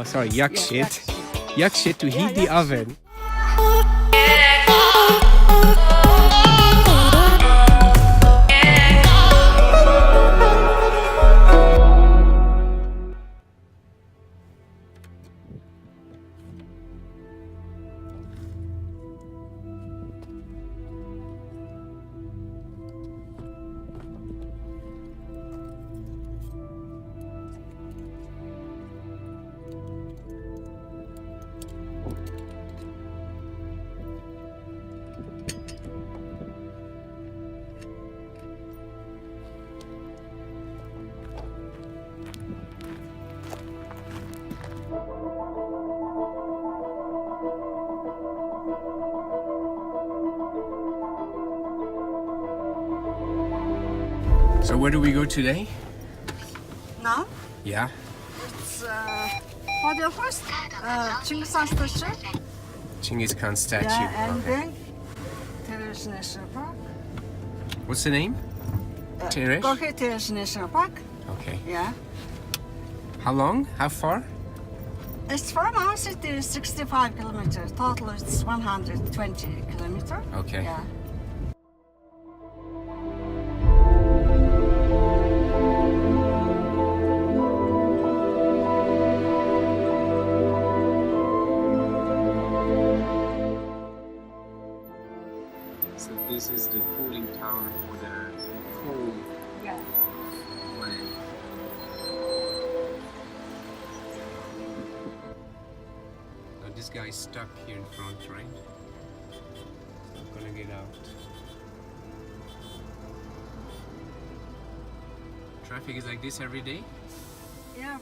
Oh, sorry, yak shit. Yak shit to heat the oven. So where do we go today? Now Yeah. it's for the first Genghis Khan statue. Genghis Khan statue. Yeah, and Okay. then Terelj National Park. What's the name? Terelj? Terelj National Park. Okay. Yeah. How long? How far? It's from our city 65 kilometers. Total it's 120 kilometers. Okay. Yeah. So this is the cooling tower for the cold Yeah. land. Now this guy's stuck here in front, right? Not gonna get out. Traffic is like this every day? Yeah.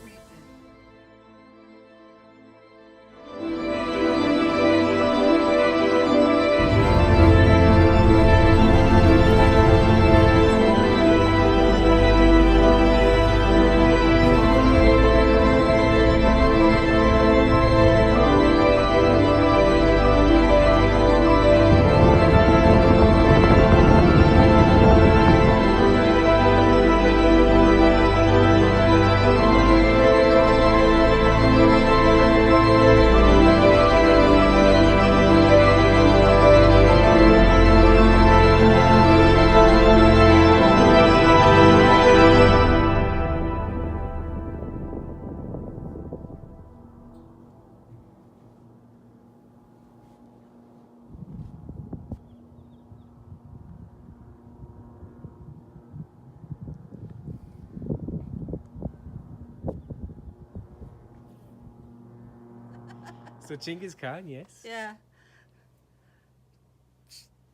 So Genghis Khan, yes? Yeah.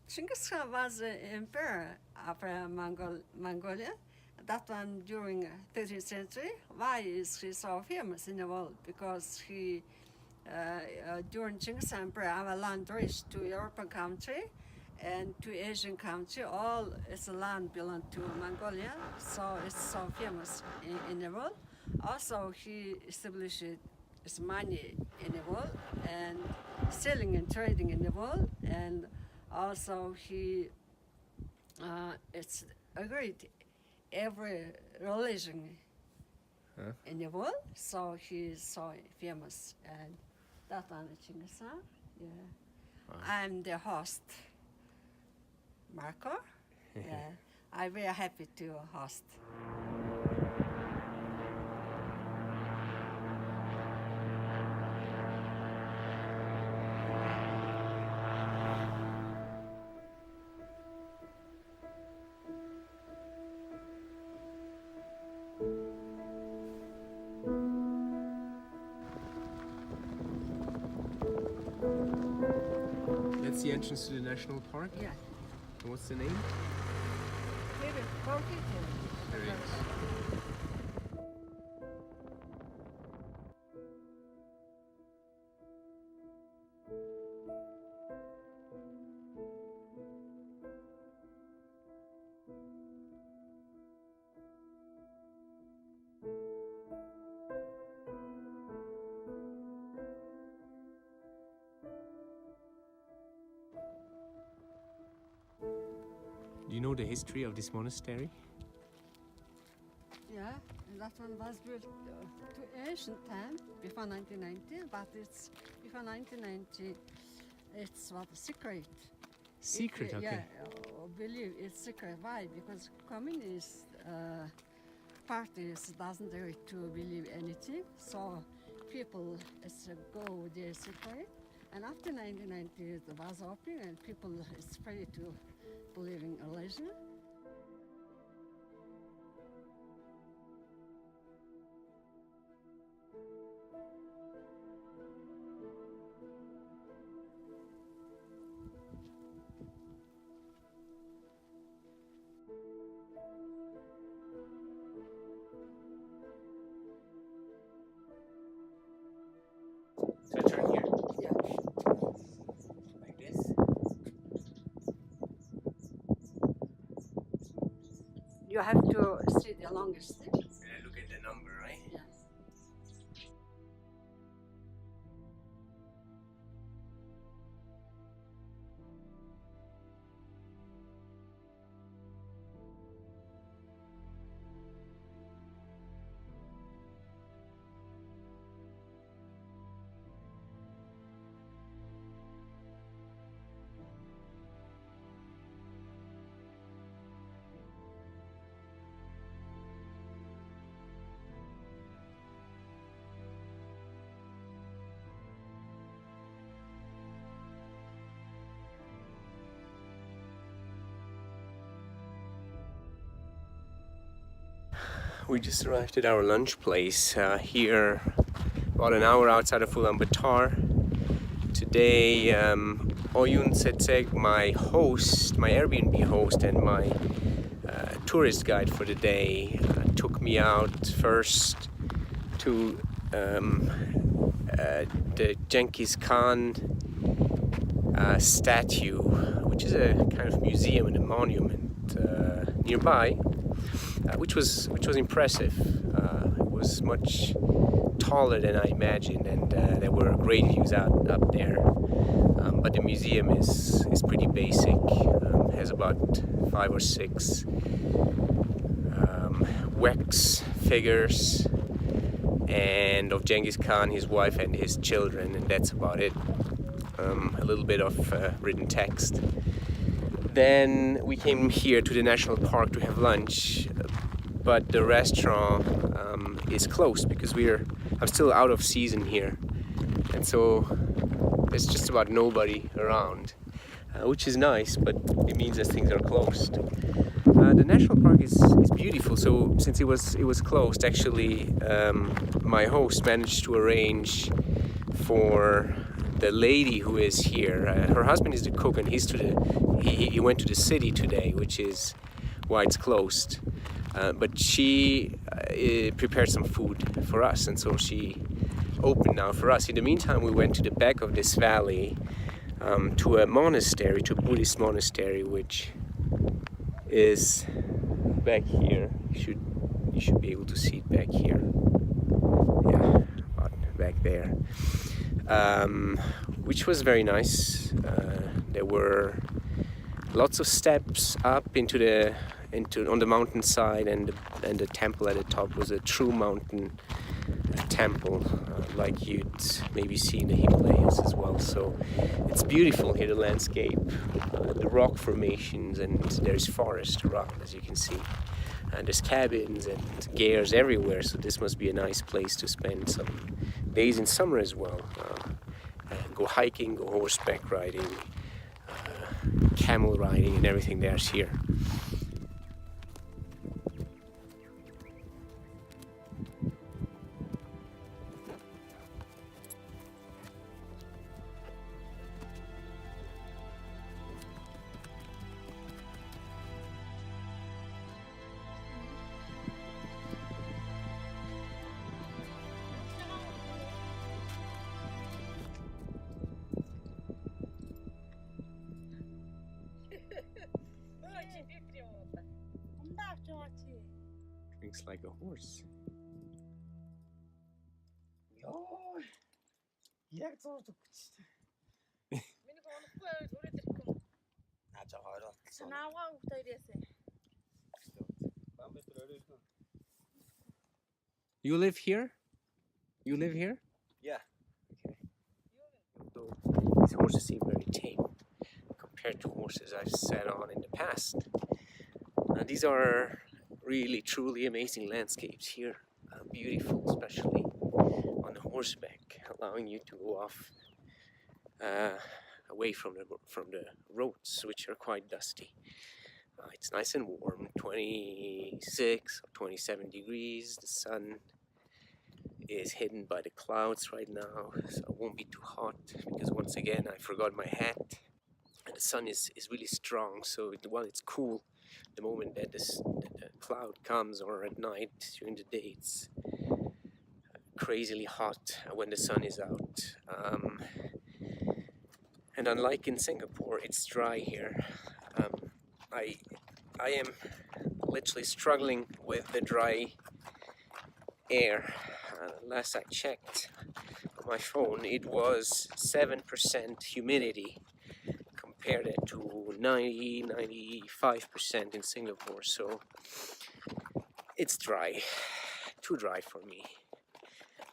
Genghis Khan was the emperor of Mongolia. That one during 13th century. Why is he so famous in the world? Because he, during Genghis Khan emperor, our land reached to European country and to Asian country. All its land belong to Mongolia, so it's so famous in the world. Also, he established his money in the world and selling and trading in the world, and also he it's agreed every religion in the world, so he is so famous. And that one is Genghis Khan. Yeah. Wow. I'm the host, Marco. Yeah, I'm very happy to host. That's the entrance to the national park. Yeah. And what's the name? There it is. Do you know the history of this monastery? Yeah, that one was built to ancient time, before 1990, but it's before 1990, it's what, secret. Secret, okay. Yeah, believe it's secret. Why? Because communist parties doesn't dare to believe anything, so people go their secret. And after 1990, it was open and people is free to believe in religion. So I turn here. Yeah. Like this. You have to see the longest stick. And I look at the number, right? Yeah. We just arrived at our lunch place here about an hour outside of Ulaanbaatar. Today Oyuntsetseg, my host, my Airbnb host and my tourist guide for the day took me out first to the Genghis Khan statue, which is a kind of museum and a monument nearby. Which was impressive. It was much taller than I imagined, and there were great views up there. But the museum is pretty basic. Has about 5 or 6 wax figures, and of Genghis Khan, his wife, and his children, and that's about it. A little bit of written text. Then we came here to the national park to have lunch, but the restaurant is closed because I'm still out of season here, and so there's just about nobody around, which is nice, but it means that things are closed. The national park is beautiful, so since it was closed, actually my host managed to arrange for the lady who is here. Her husband is the cook, and he went to the city today, which is why it's closed. But she prepared some food for us, and so she opened now for us. In the meantime, we went to the back of this valley to a monastery, to a Buddhist monastery, which is back here. You should be able to see it back here. Yeah, about back there. Which was very nice. There were lots of steps up on the mountainside, and the temple at the top was a true mountain temple, like you'd maybe see in the Himalayas as well. So it's beautiful here, the landscape, the rock formations, and there's forest around, as you can see. And there's cabins and gears everywhere, so this must be a nice place to spend some days in summer as well. Go hiking, go horseback riding, camel riding, and everything there's here. Drinks like a horse. You live here? You live here? Yeah. Okay. So these horses seem very tame compared to horses I've sat on in the past. These are really truly amazing landscapes here. Beautiful, especially on the horseback, allowing you to go off away from the roads, which are quite dusty. It's nice and warm, 26 or 27 degrees. The sun is hidden by the clouds right now, so it won't be too hot, because once again I forgot my hat. And the sun is really strong, so while it's cool, the moment that the cloud comes, or at night during the day, it's crazily hot when the sun is out. And unlike in Singapore, it's dry here. I am literally struggling with the dry air. Last I checked on my phone, it was 7% humidity, compared it to 95% in Singapore. So it's dry, too dry for me.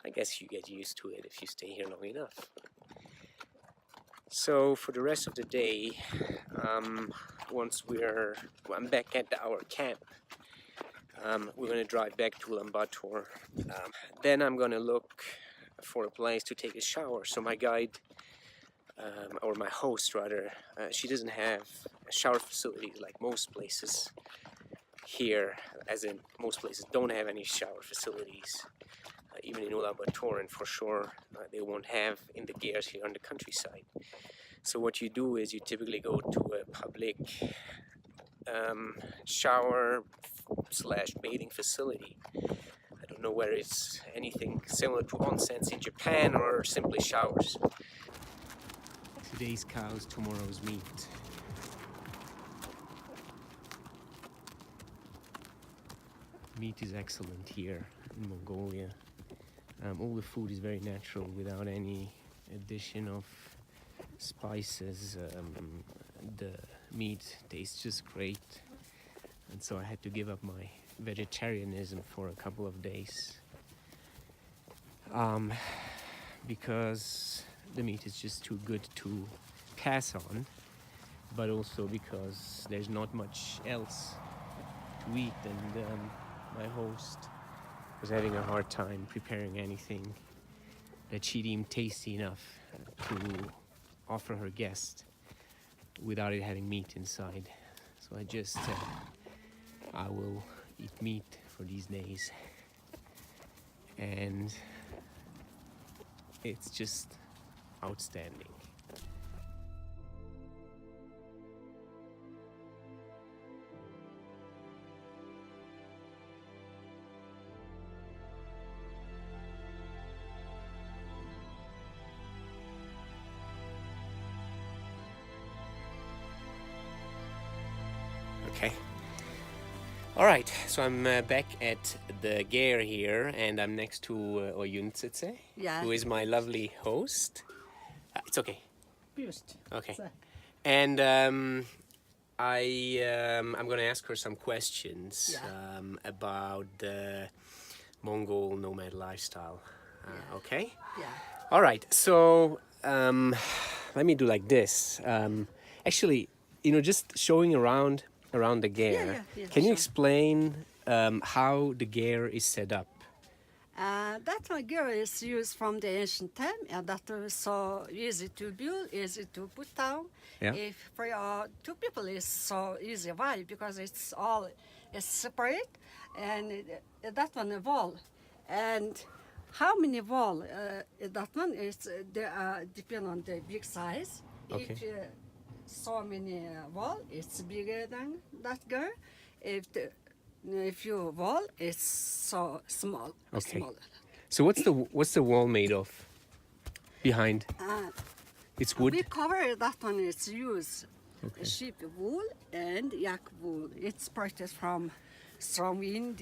I guess you get used to it if you stay here long enough. So for the rest of the day, once I'm back at our camp, we're going to drive back to Ulaanbaatar. Then I'm going to look for a place to take a shower. So my guide, or my host rather, she doesn't have shower facilities like most places here, as in most places don't have any shower facilities, even in Ulaanbaatar, and for sure they won't have in the gears here on the countryside. So what you do is you typically go to a public shower/bathing facility. I don't know whether it's anything similar to onsens in Japan or simply showers. Today's cows, tomorrow's meat. Meat is excellent here in Mongolia. All the food is very natural, without any addition of spices. The meat tastes just great, and so I had to give up my vegetarianism for a couple of days, because the meat is just too good to pass on, but also because there's not much else to eat, and my host was having a hard time preparing anything that she deemed tasty enough to offer her guest without it having meat inside. So I just said I will eat meat for these days, and it's just outstanding. Okay. All right, so I'm back at the Ger here, and I'm next to Oyuntsetseg, who is my lovely host. It's okay. Okay. And I'm going to ask her some questions about the Mongol nomad lifestyle. Okay? Yeah. All right, so let me do like this. Actually, just showing around the Ger. Can you explain how the Ger is set up? That Ger is used from the ancient time, and that was so easy to build, easy to put down. Yeah. If for two people, it's so easy. Why? Because it's separate, and that one a wall, and how many wall that one is depend on the big size. Okay. If so many wall, it's bigger than that Ger. If your wall is so small. Okay. Smaller. So what's the wall made of? Behind? It's wood. We cover that one. It's used sheep wool and yak wool. It's purchased from strong wind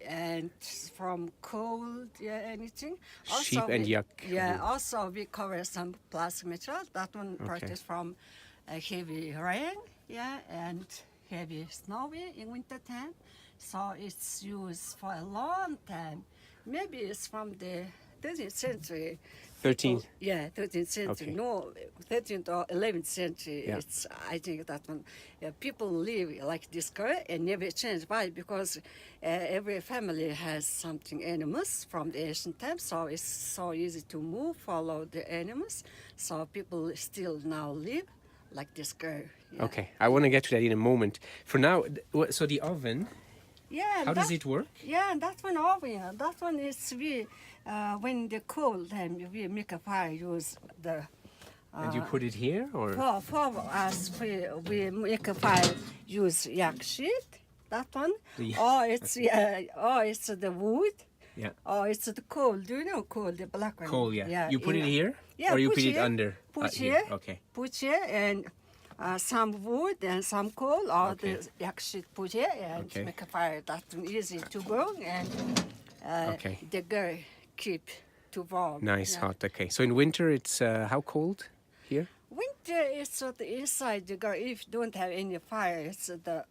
and from cold, anything. Also, Sheep and yak. Yeah. Also, we cover some plastic material. That one purchased from heavy rain, and heavy snowy in winter time. So it's used for a long time. Maybe it's from the 13th century. 13th. Yeah, 13th century. Okay. No, 13th or 11th century. Yeah. It's, I think that one. People live like this girl and never change. Why? Because every family has something animals from the ancient times, so it's so easy to move, follow the animals. So people still now live like this girl. Yeah. Okay, I want to get to that in a moment. For now, so the oven, Yeah. how does it work? Yeah, that one over here. That one is we when the cold time we make a fire use the. And you put it here, or? For us, we make a fire use yak sheet. That one. Or it's it's the wood. Yeah. Or it's the coal. Do you know coal? The black one. Coal, yeah. You put it here? Yeah, or you put put it here, under? Put here. here. Okay. Put here and some wood and some coal or Okay. the yak sheet put here and Okay. make a fire. That's easy to burn and Okay. the girl keep to warm. Nice, Yeah. hot. Okay. So in winter, it's how cold here? Winter is the inside the girl. If you don't have any fire, it's the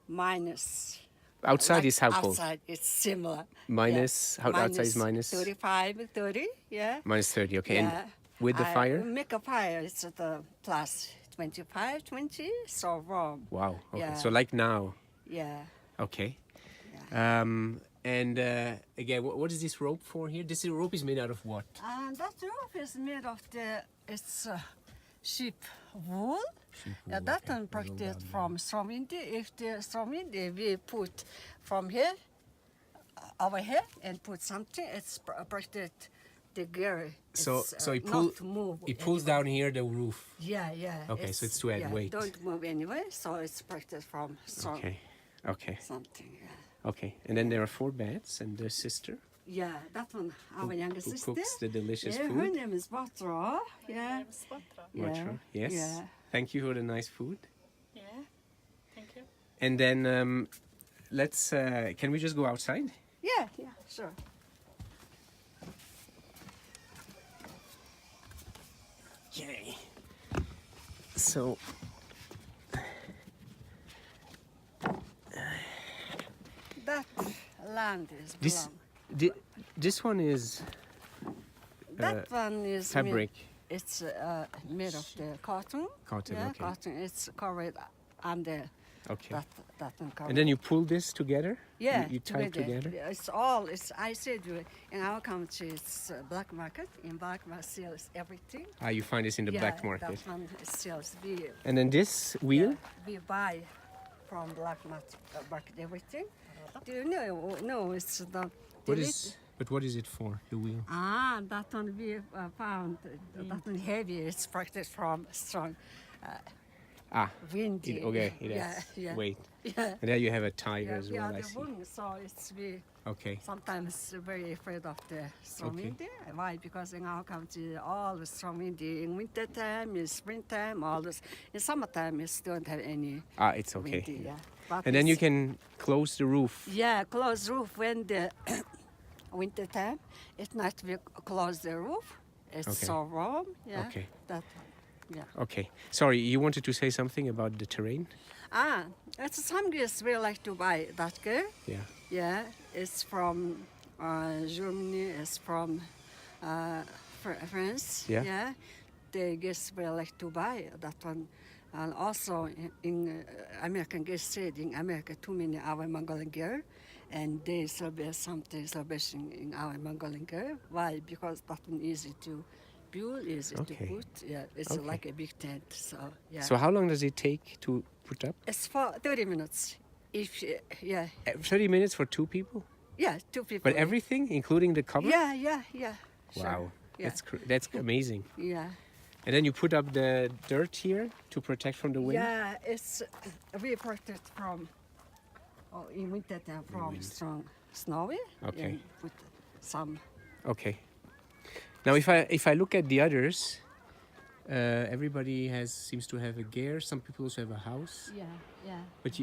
minus. Outside Like is how cold? Outside it's similar. Minus, how outside is minus? 35, 30, yeah. Minus 30, okay. Yeah. And with the I fire? Make a fire, it's the plus 25, 20, so warm. Wow, okay. Yeah. So like now. Yeah. Okay. And again, what is this rope for here? This rope is made out of what? And that rope is made of it's sheep wool. Yeah, that one protected from strong wind. If the strong wind we put from here over here and put something, it's protected the girl. So It's, it not move pulls anywhere. down here the roof. Yeah, yeah. Okay, so it's to add weight. Don't move anyway, so it's protected from strong Okay. Okay. something. Yeah. Okay. And then there are 4 beds and the sister Yeah, that one, our younger who sister. cooks the delicious Yeah, her food. name is Batra. Yeah. Yeah. Matra. Yes. Yeah. Thank you for the nice food. Yeah, thank you. And then let's. Can we just go outside? Yeah, yeah, sure. Yay. So. That land is This belong. this one is That one is fabric. It's made of the cotton. Cotton, Yeah, okay. cotton. It's covered under Okay. that one covered. And then you pull this together? yeah, You tie it together? It's all. It's I said in our country it's black market. In black market sells everything. Ah, you find this in the yeah, black market. That one sells beer. And then this wheel? Yeah, we buy from black market everything. Do you know? No, it's the. What is? But what is it for? The wheel? Ah, that one we found. That one heavy. It's protected from strong Ah. wind. Okay. It yeah, has yeah. weight. Yeah. And there you have a tire Yeah, as we well. are I the see. woman, so it's we Okay. sometimes very afraid of the strong Okay. wind. Why? Because in our country, all the strong wind in winter time, in springtime, all this. In summertime, it don't have any Ah, it's okay. windy. Yeah. But And then you it's- can close the roof. Yeah, close roof when the winter time. At night we close the roof. It's Okay. so warm. Yeah. Okay. That. Yeah. Okay. Sorry, you wanted to say something about the terrain? Ah, it's some girls will like to buy that girl. Yeah. Yeah, it's from Germany. It's from France. Yeah. Yeah, the guests will like to buy that one. And also in American guests said in America too many our Mongolian girl, and they celebrate something celebration in our Mongolian girl. Why? Because that one easy to build, easy Okay. to put. Yeah, it's Okay. like a big tent. So yeah. So how long does it take to put up? It's for 30 minutes. If yeah, 30 minutes for 2 people? yeah, 2 people. But everything, including the cover? Yeah, yeah, yeah. Sure. Wow. Yeah. That's amazing. Yeah. And then you put up the dirt here to protect from the wind? Yeah, it's we protect from in winter time from strong snowy. Okay. And put some. Okay. Now, if I look at the others, everybody seems to have a ger. Some people also have a house. Yeah, yeah. But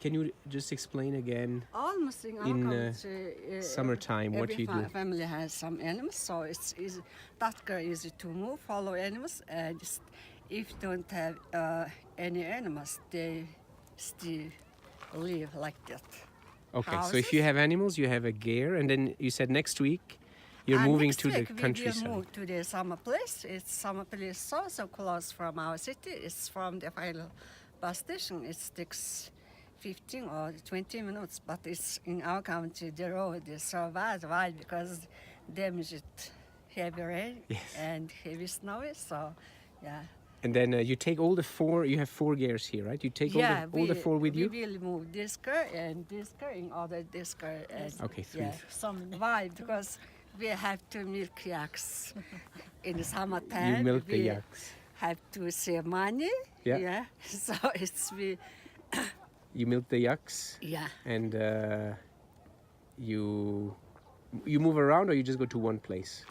can you just explain again Almost in our In, country, summertime what every you do? family has some animals, so it's easy. That girl easy to move, follow animals, and just, if don't have any animals, they still live like that. Okay, houses. so if you have animals, you have a gear, and then you said next week you're moving next to the week we countryside. will move to the summer place. It's summer place so close from our city. It's from the final bus station. It takes 15 or 20 minutes, but it's in our country. The road is so bad. Why? Because damaged heavy rain and heavy snow. So, yeah. And then you take all the four. You have 4 gears here, right? You take all the 4 with you. We will move this car and this car in order this car. And, Okay, 3. yeah. Why? Because we have to milk yaks in the summertime. You milk the yaks. Have to save money. Yeah. So it's You milk the yaks. Yeah. And you move around, or you just go to one place?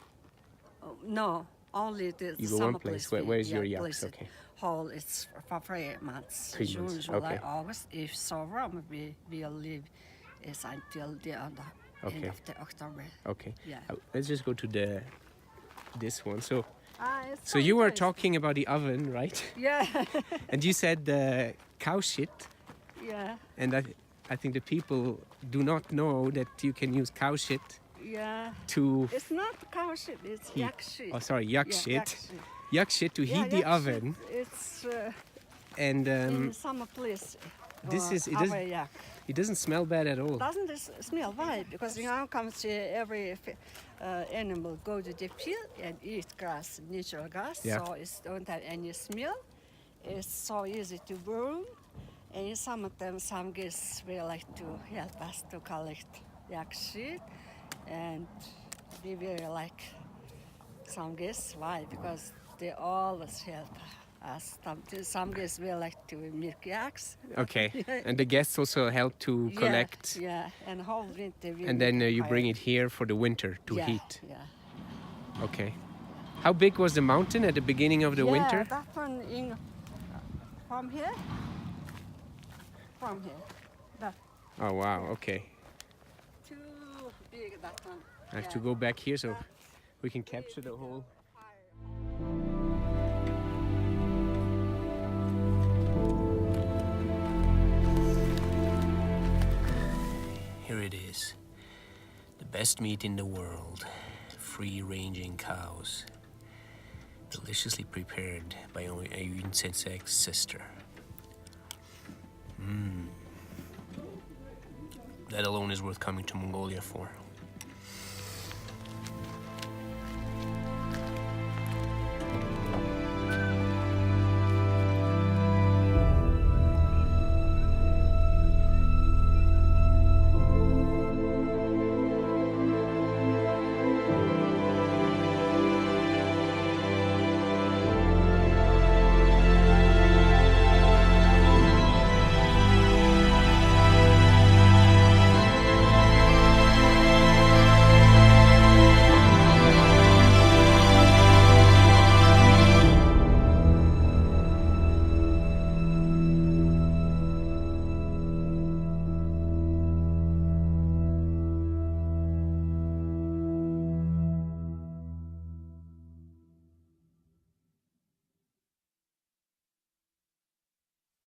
No, only the You go summer one place. place. Where's your yaks? Okay. Whole it's for 3 months. 3 June, months, July, okay. August. If so warm, we will live is until the end Okay. of the October. Okay. Yeah. Let's just go to this one. So It's you were nice. talking about the oven, right? Yeah. And you said cow shit. Yeah. And I think the people do not know that you can use cow shit Yeah. to It's not cow shit, it's heat. yak shit. Oh, sorry, yak Yeah, shit. yak shit. Yak shit to heat the yak oven. shit, it's And in summer place. this is- it our is- yak. it doesn't smell bad at all. Doesn't it smell? Why? Because in our country, every animal go to the field and eat grass, natural grass, Yeah. so it don't have any smell. It's so easy to burn. And in summertime, some guests will like to help us to collect yak shit, and we will like some guests. Why? Because they always help us. Some guests will like to milk yaks. Okay. And the guests also help to collect. Yeah, and whole winter we And then make you bring fire. it here for the winter to Yeah, heat. Yeah. Okay. How big was the mountain at the beginning of the winter? Yeah, that one in from here. From here. That Oh wow. Okay. too big. That one. I have to go back here so we can capture the whole. Here it is. The best meat in the world. Free-ranging cows. Deliciously prepared by Oyuntsetseg's sister. That alone is worth coming to Mongolia for.